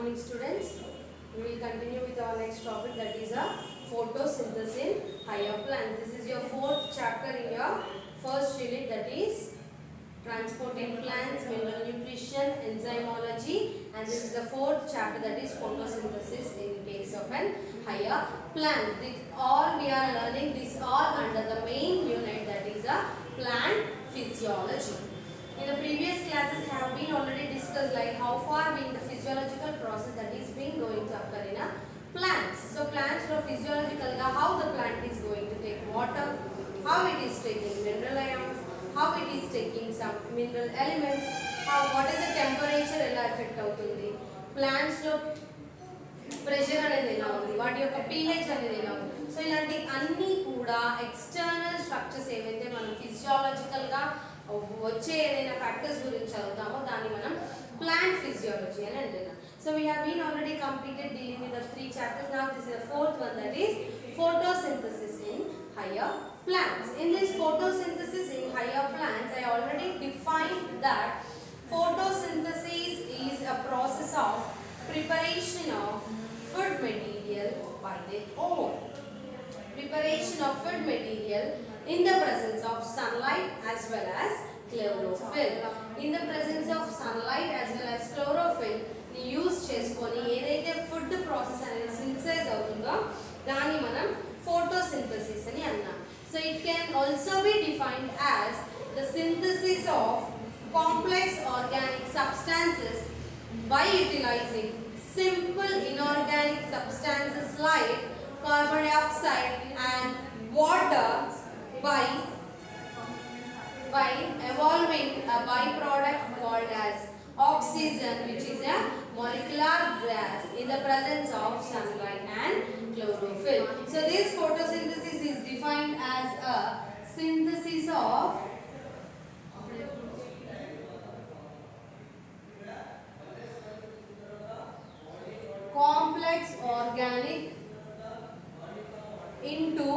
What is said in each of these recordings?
morning students. We will continue with our next topic, that is a photosynthesis in higher plants. This is your fourth chapter in your first unit, that is transporting plants, mineral nutrition, enzymology, and this is the fourth chapter, that is photosynthesis in case of an higher plant. All we are learning this all under the main unit, that is a plant physiology. In the previous classes have been already discussed like how far being the physiological process that is being going to occur in a plants. So plants are physiological, how the plant is going to take water, how it is taking mineral ions, how it is taking some mineral elements, what is the temperature ఎలా effect అవుతుంది, plants లో pressure అనేది ఎలా ఉంది, వాటి యొక్క pH అనేది ఎలా ఉంది. సో ఇలాంటి అన్ని కూడా ఎక్స్టర్నల్ స్ట్రక్చర్స్ ఏవైతే మనం ఫిజియాలజికల్ గా వచ్చే ఏదైనా ఫ్యాక్టర్స్ గురించి చదువుతామో దాన్ని మనం ప్లాంట్ ఫిజియాలజీ అని అంటున్నాం. So we have been already completed dealing with the 3 chapters. Now this is the fourth one, that is photosynthesis in higher plants. In this photosynthesis in higher plants, I already defined that photosynthesis is a process of preparation of food material by their own. Preparation of food material in the presence of sunlight as well as chlorophyll. In the presence of sunlight as well as chlorophyll ni use cheskoni edaithe food process anedi synthesize avutundo dani manam photosynthesis ani annam. So it can also be defined as the synthesis of complex organic substances by utilizing simple inorganic substances like carbon dioxide and water by evolving a byproduct called as oxygen, which is a molecular gas in the presence of sunlight and chlorophyll. So this photosynthesis is defined as a synthesis of complex organic into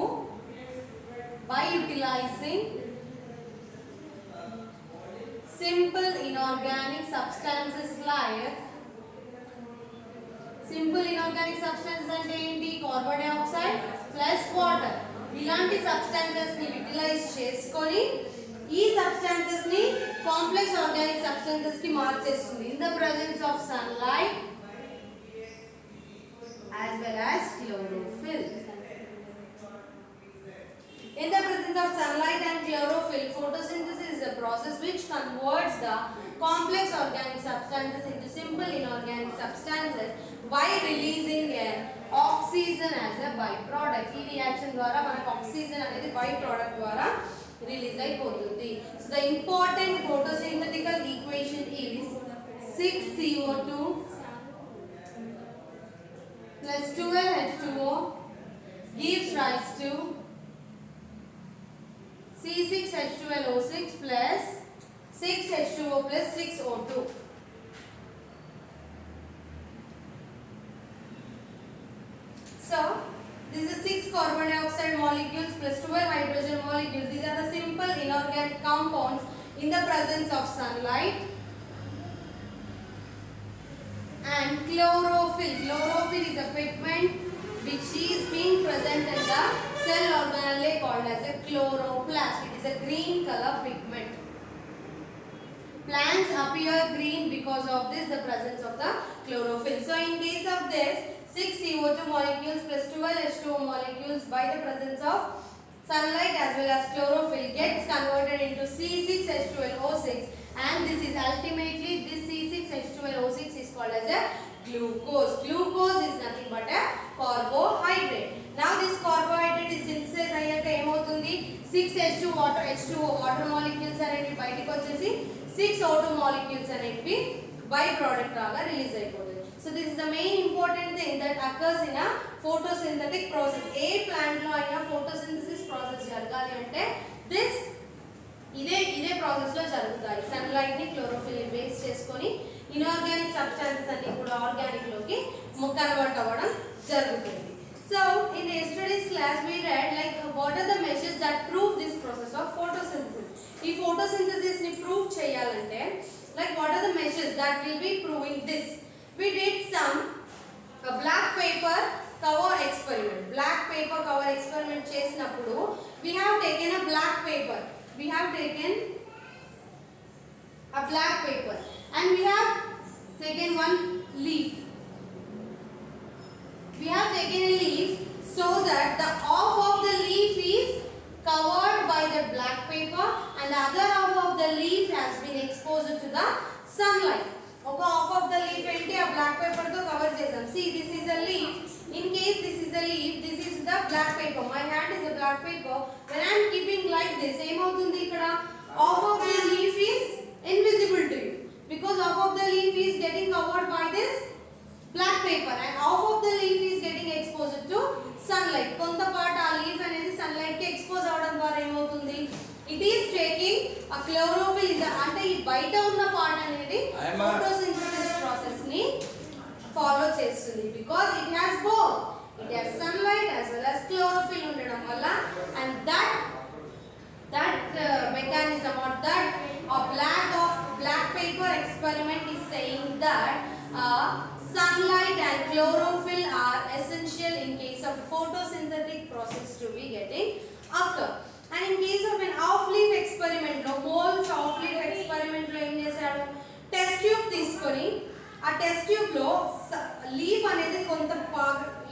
by utilizing simple inorganic substances like అంటే ఏంటి, carbon dioxide plus water. ఇలాంటి substances ని utilise చేసుకొని ఈ substances ని complex organic substances కి మార్చేస్తుంది in the presence of sunlight as well as chlorophyll. In the presence of sunlight and chlorophyll, photosynthesis is a process which converts the complex organic substances into simple inorganic substances by releasing an oxygen as a byproduct. ఈ reaction ద్వారా మనకు oxygen అనేది byproduct ద్వారా release అయిపోతుంది. So the important photosynthetical equation is 6CO2 plus 12H2O gives rise to C6H12O6 plus 6H2O plus 6O2. So this is 6 carbon dioxide molecules plus 12 hydrogen molecules. These are the simple inorganic compounds in the presence of sunlight and chlorophyll. Chlorophyll is a pigment which is being present in the cell organelle called as a chloroplast. It is a green color pigment. Plants appear green because of this, the presence of the chlorophyll. So in case of this, 6 CO2 molecules plus 12 H2O molecules by the presence of sunlight as well as chlorophyll gets converted into C6H12O6, and this is ultimately this C6H12O6 is called as a glucose. Glucose is nothing but a carbohydrate. Now this carbohydrate is synthesized అయ్యాక ఏమవుతుంది, 6H2 water molecules అనేవి బయటికి వచ్చేసి 6O2 molecules అనేవి by product లాగా release అయిపోతుంది. So this is the main important thing that occurs in a photosynthetic process. A plant లో అయినా photosynthesis process జరగాలి అంటే ఇదే ప్రాసెస్ లో జరుగుతాయి. సన్లైట్ ని క్లోరోఫిల్ ని బేస్ చేసుకొని ఇన్ఆర్గానిక్ సబ్స్టాన్సెస్ అన్ని కూడా ఆర్గానిక్ లోకి కన్వర్ట్ అవ్వడం జరుగుతుంది. So in yesterday's class we read like what are the measures that prove this process of photosynthesis. ఈ photosynthesis ని prove చేయాలంటే like what are the measures that will be proving this. we did some black paper cover experiment. Black paper cover experiment చేసినప్పుడు we have taken a black paper. We have taken a black paper and we have taken one leaf. We have taken a leaf so that the half of the leaf is covered by the black paper and the other half of the leaf has been exposed to the sunlight. ఒక half of the leaf ఏంటి ఆ black paper తో cover చేసాం. See, this is a leaf. In case this is a leaf, this is the black paper. My hand is a black paper. When I am keeping like this, ఏమవుతుంది ఇక్కడ half of the leaf is invisible to you because half of the leaf is getting covered by this black paper and half of the leaf is getting exposed to sunlight. కొంత part ఆ leaf అనేది sunlight కి expose అవడం ద్వారా ఏమవుతుంది it is taking a chlorophyll in the అంటే ఈ బయట ఉన్న పార్ట్ అనేది photosynthesis process ని ఫాలో చేస్తుంది because it has both, it has sunlight as well as chlorophyll ఉండడం వల్ల and that mechanism or that black paper experiment is saying that sunlight and chlorophyll are essential in case of photosynthetic process to be getting occur. And in case of an half leaf experiment lo Moll's half leaf experiment lo em chesadu test tube తీసుకొని ఆ test tube లో leaf అనేది కొంత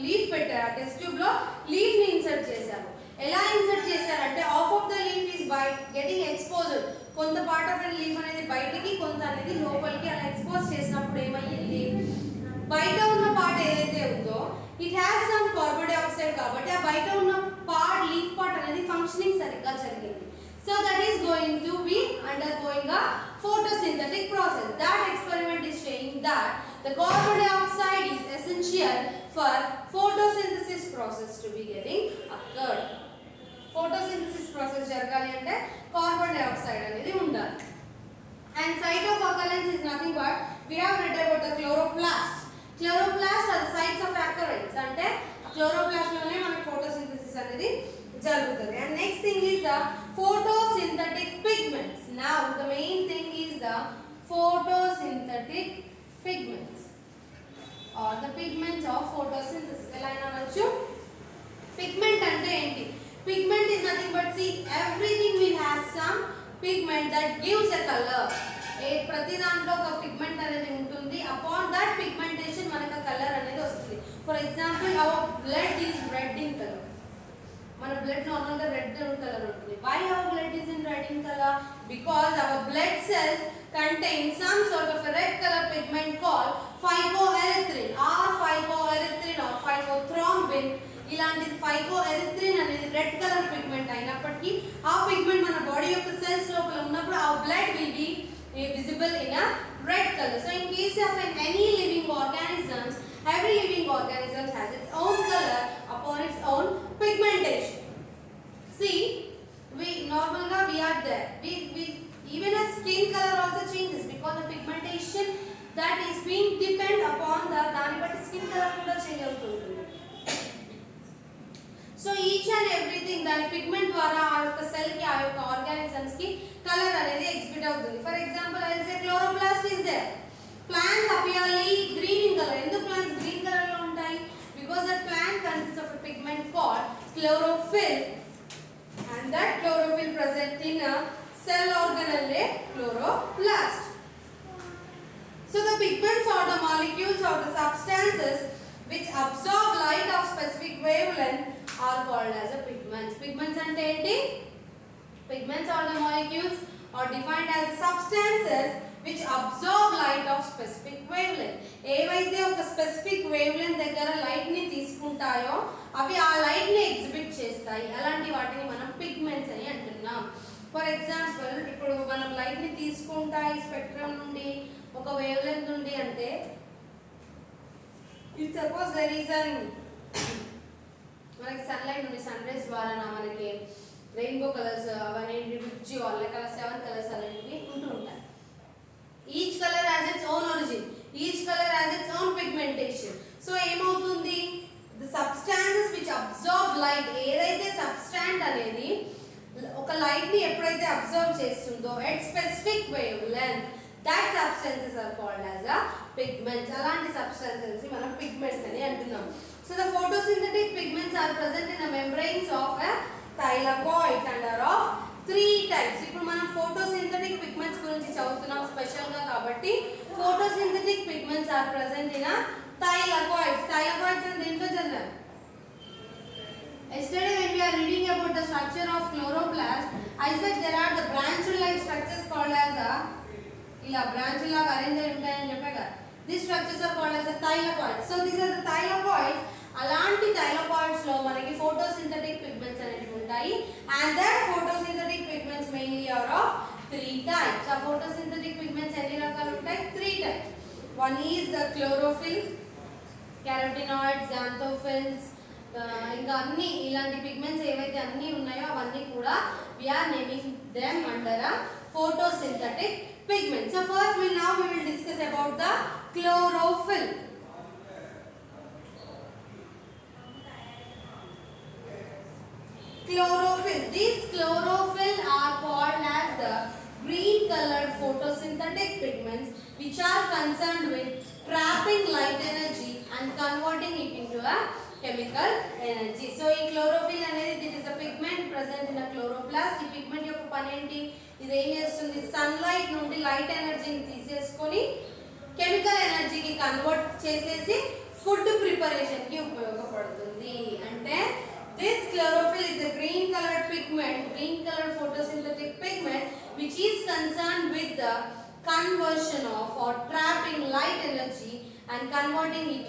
leaf పెట్టారు. ఆ test tube లో leaf ని insert చేశారు. ఎలా ఇన్సర్ట్ చేశారంటే half of the leaf is by getting exposed, కొంత పార్ట్ ఆఫ్ ద లీఫ్ అనేది బయటికి కొంత అనేది లోపలికి అలా ఎక్స్పోజ్ చేసినప్పుడు ఏమయ్యింది బయట ఉన్న పార్ట్ ఏదైతే ఉందో it has some carbon dioxide కాబట్టి ఆ బయట ఉన్న పార్ట్ లీఫ్ పార్ట్ అనేది ఫంక్షనింగ్ సరిగ్గా జరిగింది. So that is going to be undergoing a photosynthetic process. That experiment is saying that the carbon dioxide is essential for photosynthesis process to be getting occurred. Photosynthesis process జరగాలి అంటే carbon dioxide అనేది ఉండాలి. And site of occurrence is nothing but we have read about the chloroplast. Chloroplast are the sites of occurrence అంటే chloroplast లోనే మనకి photosynthesis అనేది జరుగుతుంది. And next thing is the photosynthetic pigments. Now the main thing is the photosynthetic pigments or the pigments of photosynthesis. ఎలా అనొచ్చు pigment అంటే ఏంటి? Pigment is nothing but see everything will have some pigment that gives a color. ప్రతి దాంట్లో ఒక pigment అనేది ఉంటుంది. Upon that pigmentation మనకు కలర్ అనేది వస్తుంది. For example our blood is red in colour. మన బ్లడ్ నార్మల్ గా రెడ్ కలర్ ఉంటుంది. Why our blood is in red in colour? Because our blood cells contain some sort of a red color pigment called phycoerythrin or phycoerythrin or phycothrombin. ఇలాంటి phycoerythrin అనేది red colour pigment అయినప్పటికీ ఆ pigment మన body యొక్క cells లోపల ఉన్నప్పుడు ఆ blood will be visible in a red color. So in case of any living organisms, every living organism has its own color upon its own pigmentation. See, we are there. We even a skin color also changes because the pigmentation that is being depend upon the dani batti skin color kuda change avutundi. So each and everything that pigment ద్వారా ఆ యొక్క cell కి ఆ యొక్క organisms కి colour అనేది exhibit అవుతుంది. For example I will say chloroplast is there. Plants appearly green in color. ఎందుకు plants green color లో ఉంటాయి? Because that plant consists of a pigment called chlorophyll and that chlorophyll present in a cell organelle chloroplast. So the pigments are the molecules or the substances which absorb light of specific wavelength are called as a pigments. Pigments ante enti? Pigments are the molecules or defined as the substances which absorb light of specific wavelength. ఏవైతే ఒక specific wavelength దగ్గర light ని తీసుకుంటాయో అవి ఆ light ని exhibit చేస్తాయి. అలాంటి వాటిని మనం పిగ్మెంట్స్ అని అంటున్నాం. ఫర్ ఎగ్జాంపుల్ ఇప్పుడు మనం లైట్ ని తీసుకుంటాయి స్పెక్ట్రమ్ నుండి ఒక వేవ్లెంత్ నుండి అంటే if suppose there is an మనకి సన్లైట్ నుండి సన్ రేస్ ద్వారా మనకి రెయిన్బో కలర్స్ అవన్నీ రిచ్ వాళ్ళ కలర్ 7 కలర్స్ అనేవి ఉంటూ ఉంటాయి. Each colour has its own origin, each colour has its own pigmentation. So ఏమవుతుంది the substances which absorb light, ఏదైతే సబ్స్టాంట్ అనేది ఒక లైట్ ని ఎప్పుడైతే అబ్జర్వ్ చేస్తుందో at specific wavelength That substances are called as a pigments. అలాంటి substances మనం pigments అని అంటున్నాం. So the photosynthetic pigments are present in the membranes of a thylakoids and are of 3 types. ఇప్పుడు మనం photosynthetic pigments గురించి చదువుతున్నాం special గా కాబట్టి photosynthetic pigments are present in a thylakoids. Thylakoids అంటే ఏంటో చదివాం. Yesterday when we are reading about the structure of chloroplast, I said there are the branch-like structures called as a ఇలా branch లాగా arrange అయి ఉంటాయని చెప్పాగా. These structures are called as a thylakoids. So these are the thylakoids. అలాంటి thylakoids లో మనకి photosynthetic pigments అనేవి ఉంటాయి. And that photosynthetic pigments mainly are of 3 types. ఆ photosynthetic pigments ఎన్ని రకాలు ఉంటాయి? 3 types. One is the chlorophyll, carotenoids, xanthophylls, ఇంకా అన్ని ఇలాంటి పిగ్మెంట్స్ ఏవైతే అన్ని ఉన్నాయో అవన్నీ కూడా we are naming them under a photosynthetic pigment. So first we will discuss about the chlorophyll. Chlorophyll. These chlorophyll are called as the green colored photosynthetic pigments which are concerned with trapping light energy and converting it into a chemical energy. So ఈ chlorophyll అనేది it is a pigment present in a chloroplast. ఈ pigment యొక్క పని ఏంటి? ఇది ఏం చేస్తుంది? Sunlight నుండి లైట్ ఎనర్జీని తీసేసుకొని కెమికల్ ఎనర్జీకి కన్వర్ట్ చేసేసి ఫుడ్ ప్రిపరేషన్ కి ఉపయోగపడుతుంది. అంటే this chlorophyll is a green colored pigment, green colored photosynthetic pigment which is concerned with the conversion of or trapping light energy and converting it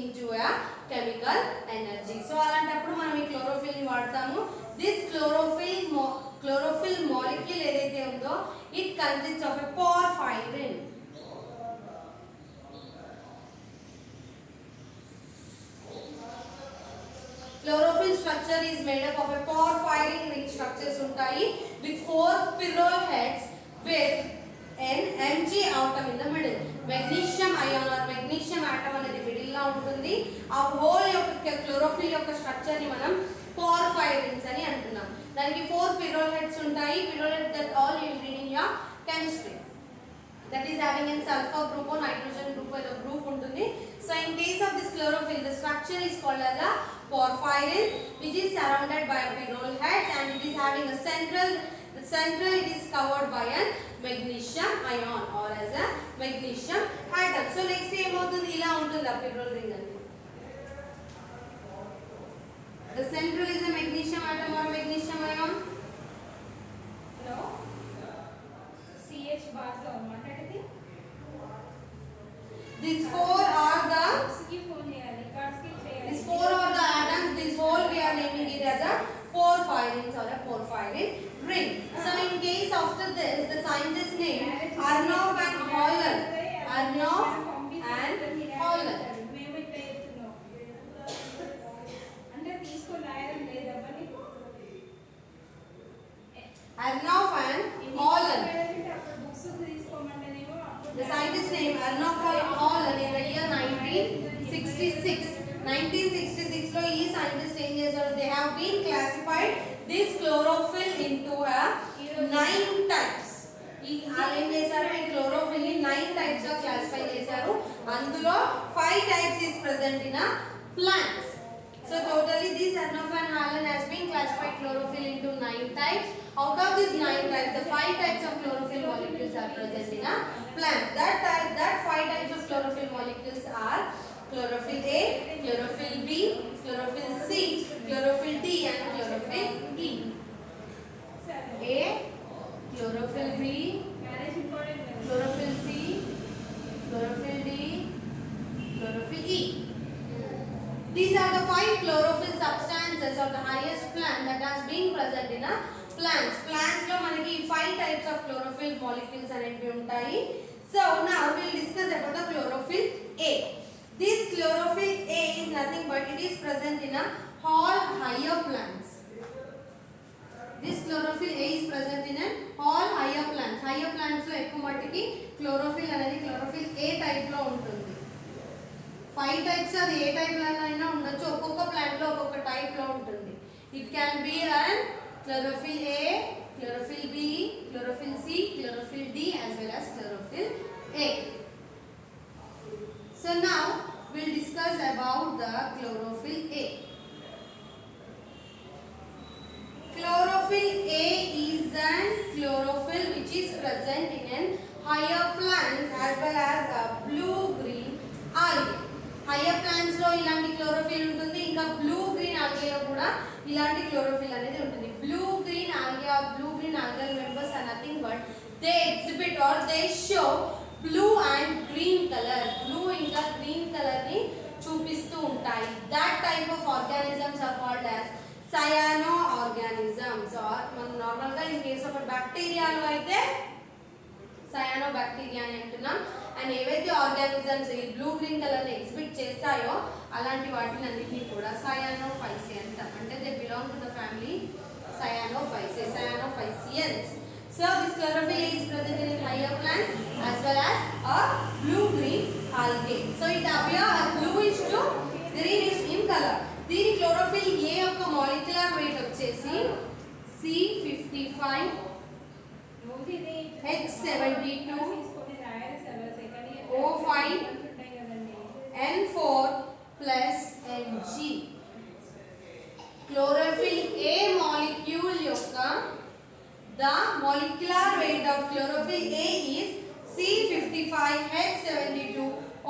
into a chemical energy. So అలాంటప్పుడు మనం ఈ chlorophyll ని వాడతాము. This chlorophyll molecule ఏదైతే ఉందో it consists of a porphyrin. Chlorophyll structure is made up of a porphyrin ring structures ఉంటాయి with 4 pyrrole heads with an Mg atom in the middle. Magnesium ion or magnesium atom అనేది middle లో ఉంటుంది. ఆ whole యొక్క chlorophyll యొక్క structure ని మనం porphyrins అని అంటున్నాం. దానికి 4 pyrrole heads ఉంటాయి. Pyrrole heads that all you will read in your chemistry. That is having a sulfur group or nitrogen group or group ఉంటుంది. So in case of this chlorophyll the structure is called as a porphyrin which is surrounded by a pyrrole head and it is having a central it is covered by a magnesium ion or as a magnesium atom. So next ఏమవుతుంది? ఇలా ఉంటుంది ఆ pyrrole ring అనేది. The central is a magnesium atom or magnesium ion. Hello. CH bar లో మాట్లాడేది. These 4 are the these 4 are the atoms. This whole we are naming it as a porphyrins or a porphyrin ring. So in case after this the scientist name Arnoff and Holland. Arnoff and Holland. మేము ఇట్లా చెప్తున్నాం. అంటే తీసుకొని రాయడం లేదబ్బా నీకు. Arnoff and Holland. Books తీసుకోమంటేనేమో The scientist name Arnoff and Holland in the year 1966. 1966 లో ఈ scientist ఏం చేశారు? They have been classified this chlorophyll into a 9 types. ఈ ఏం చేశారు? ఈ chlorophyll ని 9 types గా క్లాసిఫై చేశారు. అందులో 5 types is present in a plants. So totally this Arnoff and Holland has been classified chlorophyll into 9 types. Out of these 9 types, the 5 types of chlorophyll molecules are present in a plant. That 5 types of chlorophyll molecules are chlorophyll A, chlorophyll B, chlorophyll C, chlorophyll D and chlorophyll E. A, chlorophyll B, chlorophyll C, chlorophyll D, chlorophyll E. These are the 5 chlorophyll substances or the highest plant that has been present in a plants. Plants lo manaki 5 types of chlorophyll molecules అనేవి ఉంటాయి. So now we will discuss about the chlorophyll A. This chlorophyll A is nothing but it is present in a all higher plants. This chlorophyll A is present in all higher plants. Higher plants lo ekku mattiki chlorophyll అనేది chlorophyll A type లో ఉంటుంది. 5 types అది ఏ type లో అయినా ఉండొచ్చు. ఒక్కొక్క plant లో ఒక్కొక్క టైప్ లో ఉంటుంది. It can be an chlorophyll A, chlorophyll B, chlorophyll C, chlorophyll D as well as chlorophyll A. So now we'll discuss about the chlorophyll A. Chlorophyll A is an chlorophyll which is present in an higher plants as well as a blue-green algae. Higher plants లో ఇలాంటి chlorophyll ఉంటుంది, ఇంకా blue-green algae లో కూడా ఇలాంటి chlorophyll అనేది ఉంటుంది. Blue-green algae or blue-green algal members are nothing but they exhibit or they show blue and green color. Blue ఇంకా green color ని చూపిస్తూ ఉంటాయి. That type of organisms are called as cyanobacteria or మనం normal గా in case of బ్యాక్టీరియాలో అయితే cyanobacteria అని అంటున్నాం. And ఏవైతే ఆర్గానిజమ్స్ ఈ బ్లూ గ్రీన్ కలర్ ని ఎగ్జిబిట్ చేస్తాయో అలాంటి వాటిని అన్నిటిని కూడా cyanophyceae అంటాం. అంటే they belong to the family cyanophyceans. So this chlorophyll is present in higher plants as well as a blue green algae. So it appears bluish to greenish in color. దీని chlorophyll A యొక్క molecular weight వచ్చేసి C55 H72 O5 N4 plus Mg. Chlorophyll A molecule యొక్క the molecular weight of chlorophyll A is C55 H72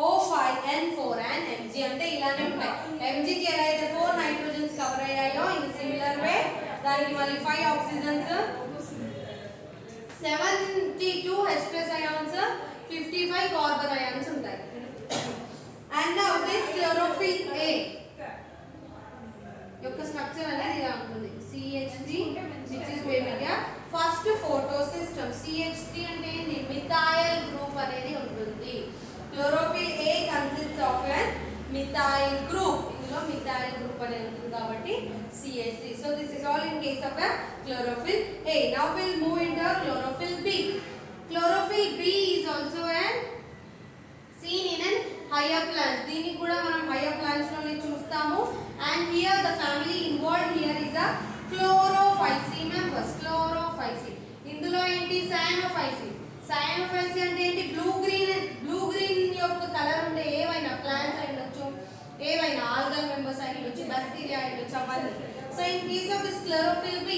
O5 N4 and Mg. అంటే ఇలానే ఉంటాయి. Mg కి ఎలా అయితే 4 నైట్రోజన్స్ కవర్ అయ్యాయో ఇన్ సిమిలర్ వే దానికి మళ్ళీ 5 oxygens 72 H+ ions 55 carbon ions ఉంటాయి. And now this chlorophyll A యొక్క స్ట్రక్చర్ అనేది ఇలా ఉంటుంది. CH3 which is maybe first photo system. CH3 అంటే ఏంటి? మిథైల్ గ్రూప్ అనేది ఉంటుంది. chlorophyll A consists of a methyl group. ఇందులో మిథైల్ గ్రూప్ అనేది ఉంటుంది కాబట్టి CH3. So this is all in case of a chlorophyll A. Now we'll move into chlorophyll B. Chlorophyll B is also an seen in an higher plants. దీన్ని కూడా మనం higher plants లోనే చూస్తాము. And here the family involved here is a chlorophyceae members. Chlorophyceae. ఇందులో ఏంటి? Cyanophyceae. Cyanophyceae అంటే ఏంటి? Blue green యొక్క కలర్ ఉండే ఏవైనా ప్లాంట్స్ అయి ఉండొచ్చు, ఏవైనా ఆల్గల్ మెంబర్స్ అయి ఉండొచ్చు, బ్యాక్టీరియా అయి ఉండొచ్చు అవన్నీ. So in case of this chlorophyll B,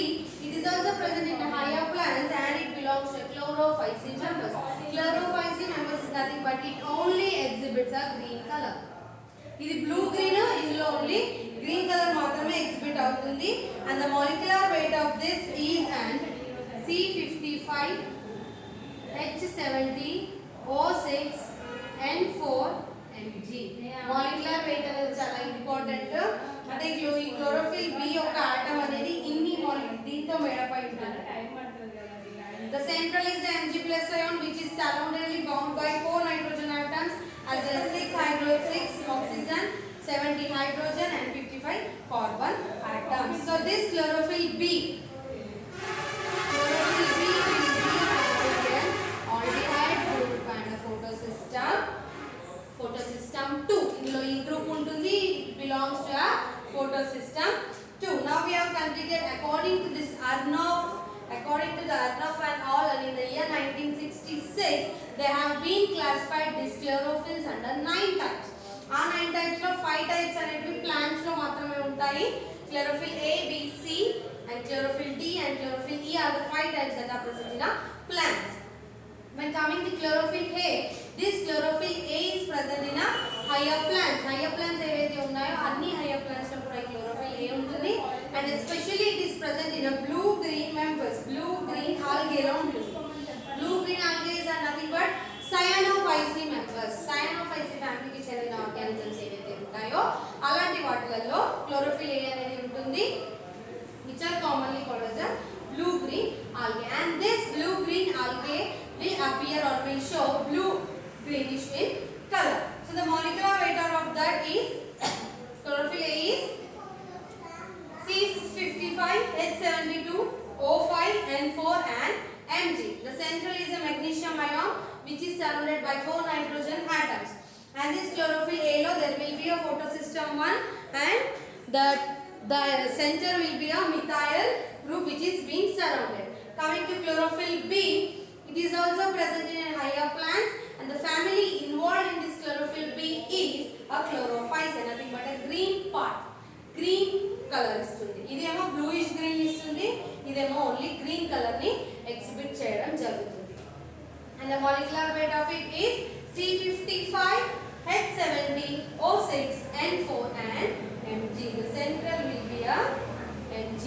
it is also present in the higher plants and it belongs to chlorophyceae members. Chlorophyceae members is nothing but it only exhibits a green color. ఇది blue green, ఇందులో only green colour మాత్రమే exhibit అవుతుంది. and the molecular weight of this is an C55 H70 O6 N4 Mg. Molecular weight అనేది చాలా important. అంటే ఈ chlorophyll B యొక్క atom అనేది ఇన్ని దీంతో మేడపై ఉంటుంది. The central is the Mg+ ion which is surroundedly bound by 4 nitrogen atoms as well as 6 oxygen, 70 hydrogen and 55 carbon atoms. So this chlorophyll B will be an aldehyde group and a photosystem 2. ఇందులో ఈ group ఉంటుంది. It belongs to a photosystem 2. Now we have completed according to the Arnav and all, and in the year 1966 they have been classified these chlorophylls under 9 types. ఆ 9 types లో 5 types అనేవి plants లో మాత్రమే ఉంటాయి. Chlorophyll A, B, C and chlorophyll D and chlorophyll E are the 5 types that are present in plants. When coming to chlorophyll A, this chlorophyll A is present in higher plants. Higher plants ఏవైతే ఉన్నాయో అన్ని higher plants లో కూడా chlorophyll A ఉంటుంది. And especially it is present in a blue green members. Blue green algae లో ఉంటుంది. Blue green algae are nothing but cyanophyceae members. Cyanophyceae family కి చెందిన ఆర్గానిజమ్స్ ఏవైతే ఉంటాయో అలాంటి వాటిలలో chlorophyll A అనేది ఉంటుంది, which are commonly called as a blue green algae. And this blue green algae will appear or will show blue greenish in color. So the molecular weight of that is chlorophyll A is C55 H72 O5 N4 and Mg. The central is a magnesium ion which is surrounded by 4 nitrogen atoms. And this chlorophyll A lo there will be a photosystem 1 and the center will be a methyl group which is being surrounded. Coming to chlorophyll B, it is also present in higher plants and the and the molecular weight of it is C55H70O6N4 and Mg. The central will be a Mg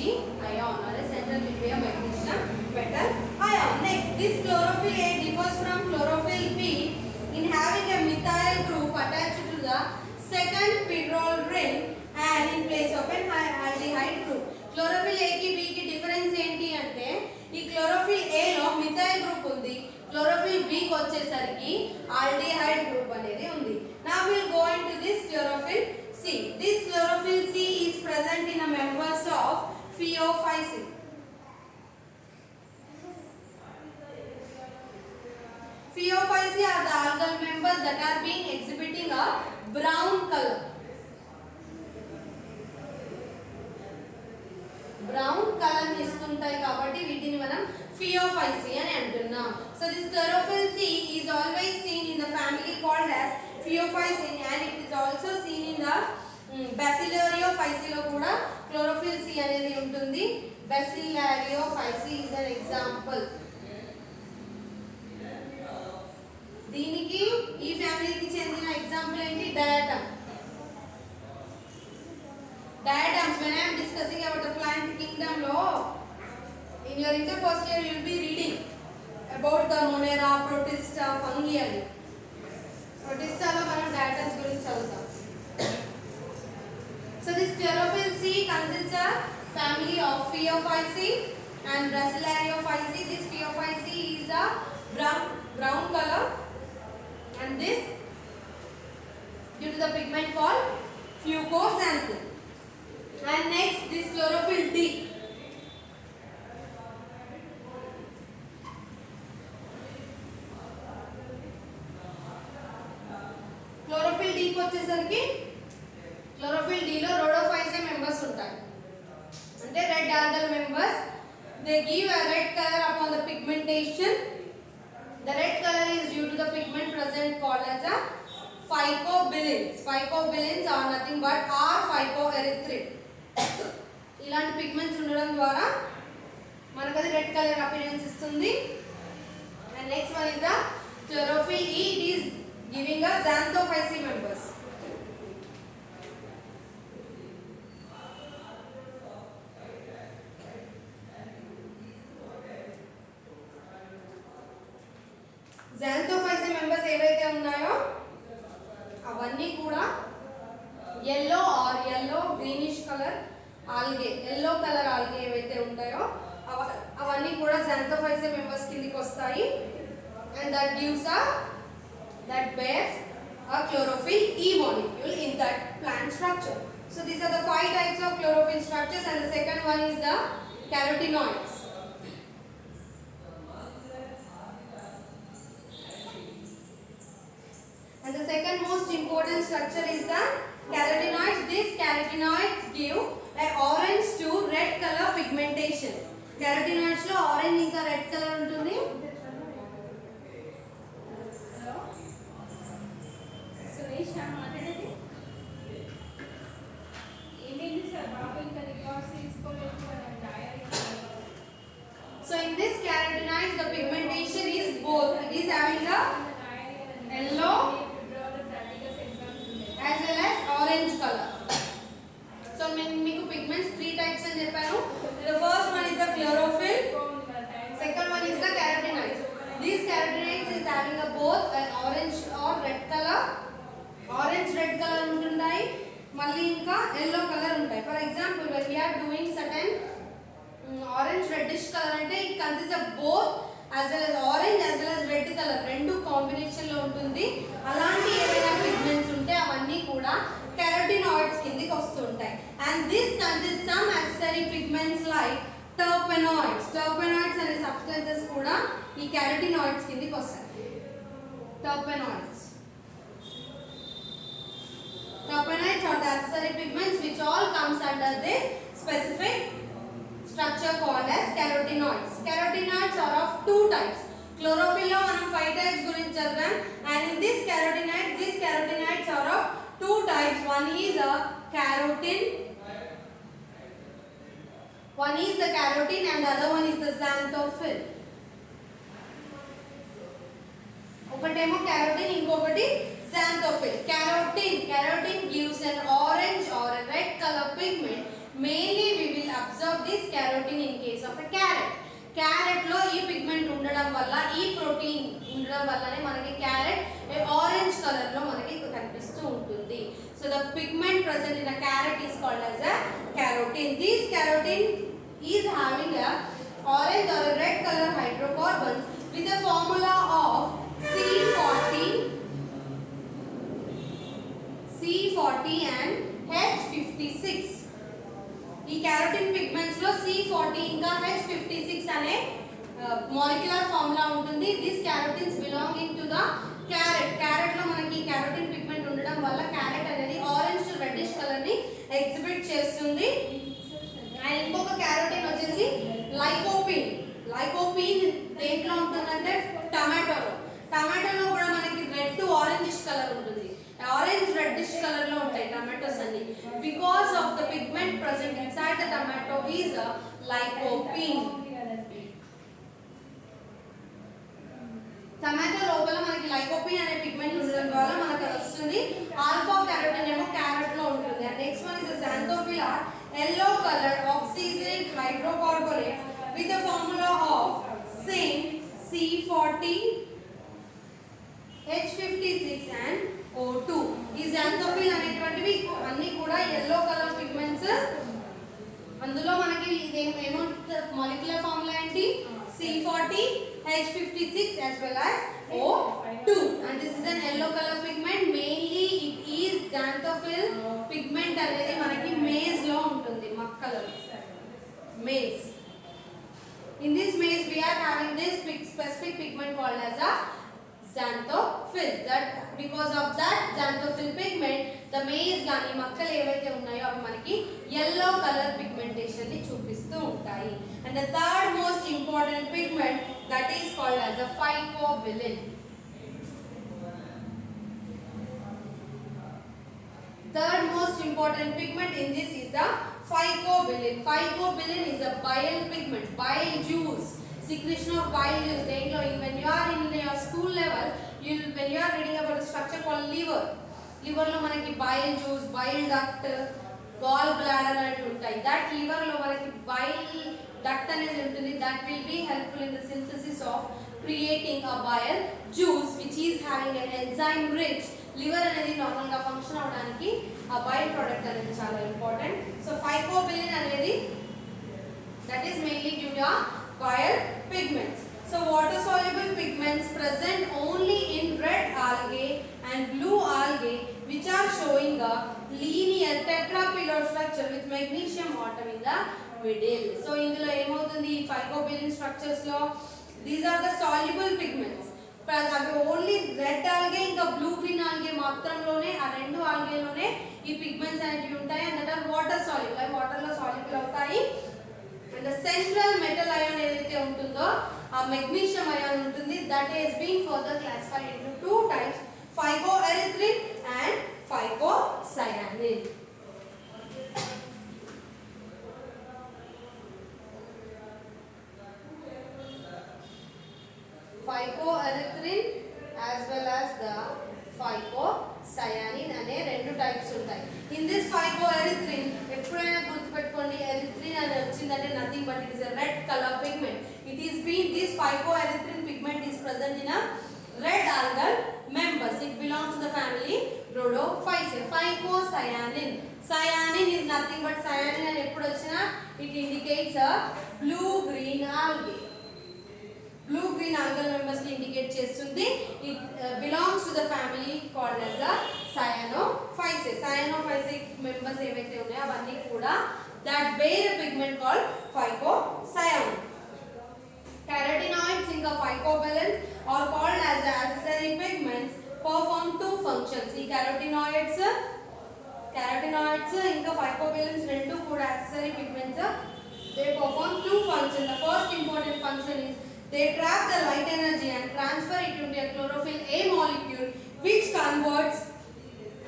ion, or the central will be a magnesium metal ion. Next, this chlorophyll A differs from chlorophyll B in having a methyl group attached to the second pyrrole ring and in place of an aldehyde group. Chlorophyll A की B की difference ఏంటి అంటే ఈ chlorophyll A లో methyl group ఉంది, chlorophyll B కి వచ్చేసరికి aldehyde group అనేది ఉంది. Now we will go into this chlorophyll C. This chlorophyll C is present in the members of Phaeophyce. Phaeophyce are the algal members that are being exhibiting a brown color. Brown colour ఇస్తుంటాయి కాబట్టి వీటిని మనం Phaeophyce అని అంటున్నాం. So this chlorophyll C is always seen in the family called as Phaeophyce and it is also seen in the Basilaриophyce లో కూడా chlorophyll C అనేది ఉంటుంది. Basilaриophyce is an example. దీనికి ఈ ఫ్యామిలీకి చెందిన ఎగ్జాంపుల్ ఏంటి? Diatom. Diatoms, when I am discussing about the plant kingdom law, in your inter first year you will be reading about the Monera, Protista, fungi. Protista lo మనం diatoms గురించి చదువుతాం. So this chlorophyll C consists of family of Phaeophyce and Basilaриophyce. This Phaeophyce is a brown color and this due to the pigment called fucoxanthin. And next, this chlorophyll D. Chlorophyll D को వచ్చేసరికి chlorophyll D లో rhodophyce members ఉంటాయి. అంటే red algal members. They give a red color upon the pigmentation. The red color is due to the pigment present called as a phycobilins. Phycobilins are nothing but R-phycoerythrin. ఇలాంటి pigments ఉండడం ద్వారా మనకు అది red colour appearance ఇస్తుంది. And next one is the chlorophyll E. It is giving us xanthophyce members. xanthophyce members ఏవైతే ఉన్నాయో అవన్నీ కూడా yellow or yellow greenish color algae, yellow color algae ఏవైతే ఉంటాయో అవన్నీ కూడా xanthophyce members కిందికి వస్తాయి. And that gives that bears a chlorophyll E molecule in that plant structure. So these are the 5 types of chlorophyll structures and the second one is the carotenoids. And the second most important structure is the carotenoids. These carotenoids give a orange to red color pigmentation. Carotenoids లో orange ఇంకా red color ఉంటుంది. Hello Suresh మాట్లాడేది ఏమైంది sir? బాబు ఇంకా records తీసుకోలేదు అని రాయాలి. So in this carotenoids the pigmentation is both. It is having the yellow as well as orange color. So మీకు pigments 3 types అని చెప్పాను. The first one is the chlorophyll, second one is the carotenoids. These carotenoids is having a both an orange or red color. Orange red color ఉంటుంటాయి, మళ్ళీ ఇంకా yellow color ఉంటాయి. For example, when we are doing certain orange reddish color అంటే it consists of both as well as orange as well as red color, రెండు combination లో ఉంటుంది. అలాంటి ఏవైనా పిగ్మెంట్స్ ఉంటే అవన్నీ కూడా carotenoids కిందికి వస్తుంటాయి. And this consists some accessory pigments like terpenoids. Terpenoids అనే substances కూడా ఈ carotenoids కిందికి వస్తాయి. Terpenoids are the accessory pigments which all comes under this specific structure called as carotenoids. Carotenoids are of 2 types. Chlorophyll లో మనం 5 types గురించి చదివాం. And in this carotenoids, these carotenoids are of 2 types. One is a carotene. One is the carotene and the other one is the xanthophyll. ఒకటేమో carotene, ఇంకొకటి xanthophyll. Carotene gives an orange or a red color pigment. Mainly we will observe this carotene in case of a carrot. Carrot లో ఈ pigment ఉండడం వల్ల, ఈ protein ఉండడం వల్లనే మనకి క్యారెట్ ఆరెంజ్ కలర్ లో మనకి కనిపిస్తూ ఉంటుంది. So the pigment present in a carrot is called as a carotene. This carotene is having a orange or a red color hydrocarbons with a formula of C40 and H56. ఈ carotene pigments లో C40 ఇంకా H56 అనే molecular formula ఉంటుంది. This carotenes belonging to the carrot. Carrot లో మనకి carotene pigment ఉండడం వల్ల carrot అనేది ఆరెంజ్ టు రెడ్డిష్ కలర్ ని ఎగ్జిబిట్ చేస్తుంది. అండ్ ఇంకొక carotene వచ్చేసి లైకోపీన్ దేంట్లో ఉంటుందంటే టమాటోలో కూడా మనకి రెడ్ టు ఆరెంజిష్ కలర్ ఉంటుంది. ఆరెంజ్ రెడ్డిష్ కలర్ లో ఉంటాయి టమాటోస్ అన్ని. Because of the pigment present inside the tomato is lycopene. Tomato లోపల మనకి లైకోపీన్ అనే పిగ్మెంట్ ఉండడం వల్ల మనకు అది వస్తుంది. ఆల్ఫా క్యారోటిన్ ఏమో క్యారెట్ లో ఉంటుంది. And next one is xanthophyll are yellow colored oxygenate hydrocarbonate with the formula of same C40 H56 and O2. ఈ xanthophyll అనేటువంటివి అన్ని కూడా yellow color pigments. అందులో మనకి ఇదేమో మాలిక్యులర్ ఫార్ములా ఏంటి C40 H56 as well as O2. and this is an yellow color pigment. mainly it is xanthophyll pigment అనేది మనకి maize లో ఉంటుంది. మొక్కలో maize. in this maize we are having this specific pigment called as a xanthophyll. that because of that xanthophyll pigment the maize గాని మొక్కలు ఏవైతే ఉన్నాయో అవి మనకి yellow color pigmentation ని చూపిస్తూ ఉంటాయి. and the third most important pigment that is called as a phycobilin. Third most important pigment in this is the phycobilin. Phycobilin is a bile pigment, bile juice, secretion of bile juice. When you are in your school level, when you are reading about a structure called liver lo manaki bile juice, bile duct, gall bladder antu untayi. that liver lo manaki bile duct anedi untundi. that will be helpful in the synthesis of creating a bile juice which is having an enzyme rich. liver అనేది normal గా function అవడానికి ఆ bile product అనేది చాలా important. So phycobilin అనేది that is mainly due to bile pigments. so water soluble pigments present only in red algae and blue algae which are showing a linear tetrapillar structure with magnesium atom in the middle. so ఇందులో ఏమవుతుంది phycobilin structures లో these are the soluble pigments. అవి only red algae ఇంకా blue green algae మాత్రంలోనే ఆ రెండు ఆల్గేలోనే ఈ పిగ్మెంట్స్ అనేవి ఉంటాయి. And that are water soluble. అవి వాటర్ లో సాల్యుబుల్ అవుతాయి. And the central metal ion ఏదైతే ఉంటుందో ఆ మెగ్నీషియం అయాన్ ఉంటుంది. That is being further classified into two types, phycoerythrin and phycocyanin. phycoerythrin as well as the phycocyanin అనే రెండు types ఉంటాయి. in this phycoerythrin ఎప్పుడైనా గుర్తుపెట్టుకోండి, ఎరిథ్రిన్ అని వచ్చిందంటే nothing but it is a red color pigment. it is been this phycoerythrin pigment is present in a red algal members. it belongs to the family Rhodophyceae. phycocyanin, cyanin is nothing but cyanin అని ఎప్పుడు వచ్చినా it indicates a blue green algae. blue green algal members ని indicate చేస్తుంది. it belongs to the family called as the Cyanophyceae. Cyanophyceae members ఏవైతే ఉన్నాయో అవన్నీ కూడా that bear a pigment called phycocyanin. carotenoids ఇంకా phycobilins are called as the accessory pigments, perform two functions. ఈ carotenoids ఇంకా phycobilins రెండు కూడా accessory pigments. they perform two functions. the first important function is they trap the light energy and transfer it into a chlorophyll A molecule which converts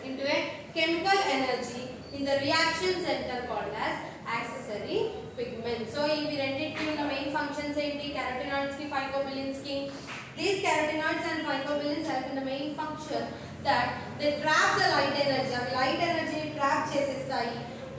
into a chemical energy in the reaction center called as accessory pigment. so ఇవి రెండిటి ఉన్న main functions ఏంటి carotenoids కి phycobilins కి. these carotenoids and phycobilins function that they trap the light energy. అవి light energy ని trap చేసేస్తాయి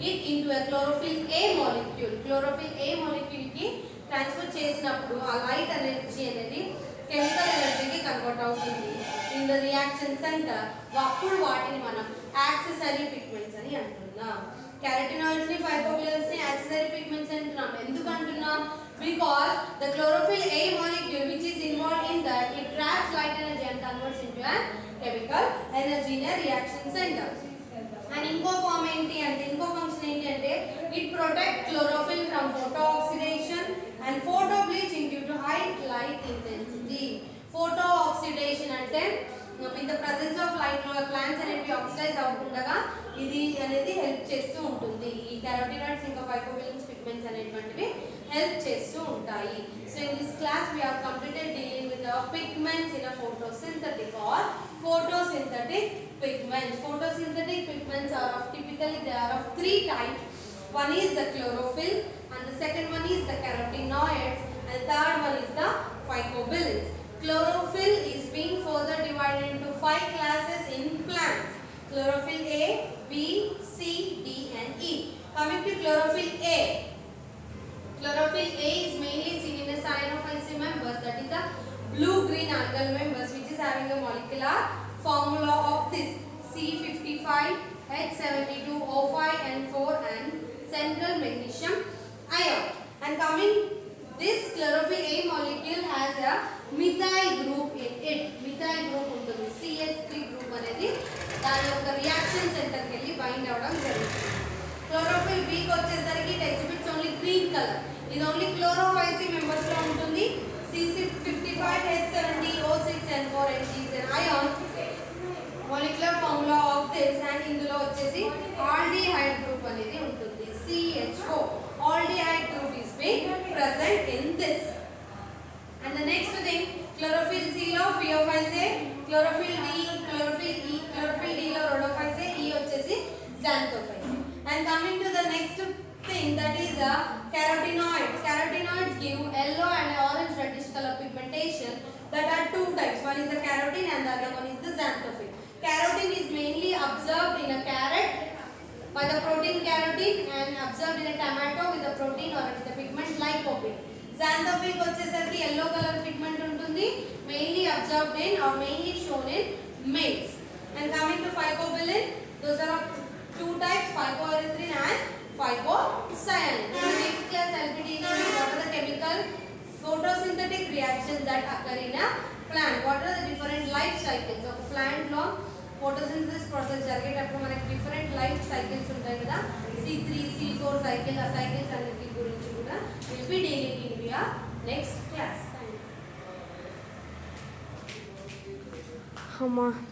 it into a chlorophyll A molecule. chlorophyll A molecule కి ట్రాన్స్ఫర్ చేసినప్పుడు ఆ లైట్ ఎనర్జీ అనేది కెమికల్ ఎనర్జీకి కన్వర్ట్ అవుతుంది ఇన్ ద రియాక్షన్ సెంటర్. అప్పుడు వాటిని మనం యాక్సెసరీ పిగ్మెంట్స్ అని అంటున్నాం. కెరటినాయిడ్స్ ని ఫైకోబిలన్స్ ని యాక్సెసరీ పిగ్మెంట్స్ అంటున్నాం. ఎందుకు అంటున్నాం? Because the chlorophyll A molecule which is involved in that it traps light energy and converts into a chemical energy in a reaction center. And ఇంకో ఫార్మ్ ఏంటి అంటే ఇంకో ఫంక్షన్ ఏంటి అంటే it protect chlorophyll from photo oxidation and photo bleaching due to high light intensity. Photo oxidation అంటే in the presence of light లో plants అనేవి oxidise అవ్వకుండా ఇది అనేది హెల్ప్ చేస్తూ ఉంటుంది. ఈ కెరోటినాయిడ్స్ ఇంకా ఫైకోబిలన్స్ పిగ్మెంట్స్ అనేటువంటివి హెల్ప్ చేస్తూ ఉంటాయి. So in this class we have completed dealing with the pigments in a photosynthetic or photosynthetic pigments. Photosynthetic pigments are of typically they are of three types. One is the chlorophyll and the second one is the carotenoids and third one is the phycobilins. Chlorophyll is being further divided into 5 classes in plants. Chlorophyll A, B, C, D and E. Coming to chlorophyll A. Chlorophyll A is mainly seen in the cyanophyllene members, that is the blue-green algal members, which is having a molecular formula of this C55H72O5N4 and central magnesium ion. And coming, this chlorophyll A molecule has a methyl group in it. Methyl group ఉంటుంది. CH3 group అనేది దాని యొక్క reaction centre కి వెళ్ళి bind అవడం జరుగుతుంది. Chlorophyll B కి వచ్చేసరికి it exhibits only green color. ఇది ఓన్లీ క్లోరోఫైసీ మెంబర్స్ లో ఉంటుంది. C55H70O6N4 is an ion molecular formula of this and ఇందులో వచ్చేసి aldehyde group అనేది ఉంటుంది. CHO aldehyde group is being present in this. And the next thing, chlorophyll C లో pheophylase A, chlorophyll D, chlorophyll E, chlorophyll D లో rhodophyllase A, E వచ్చేసి xanthophyllase. And coming to the next thing, that is the carotenoids. Carotenoids give yellow and orange reddish color pigmentation. That are two types. One is the carotene and the other one is the xanthophyll. Carotene is mainly observed in a carrot by the protein carotene and observed in a tomato with the protein or with the pigment lycopene. Xanthophyll వచ్చేసరికి yellow color pigment ఉంటుంది, mainly observed in or mainly shown in males. And coming to phycobilin, those are of two types, phycoerythrin and physocyanin. In the next class I will be teaching you what are the chemical photosynthetic reactions that occur in a plant. What are the different life cycles of a plant లో photosynthesis process జరిగేటప్పుడు మనకి different life cycles ఉంటాయి కదా, C3, C4 cycle, ఆ cycles అన్నిటి గురించి కూడా will be dealing in your next class.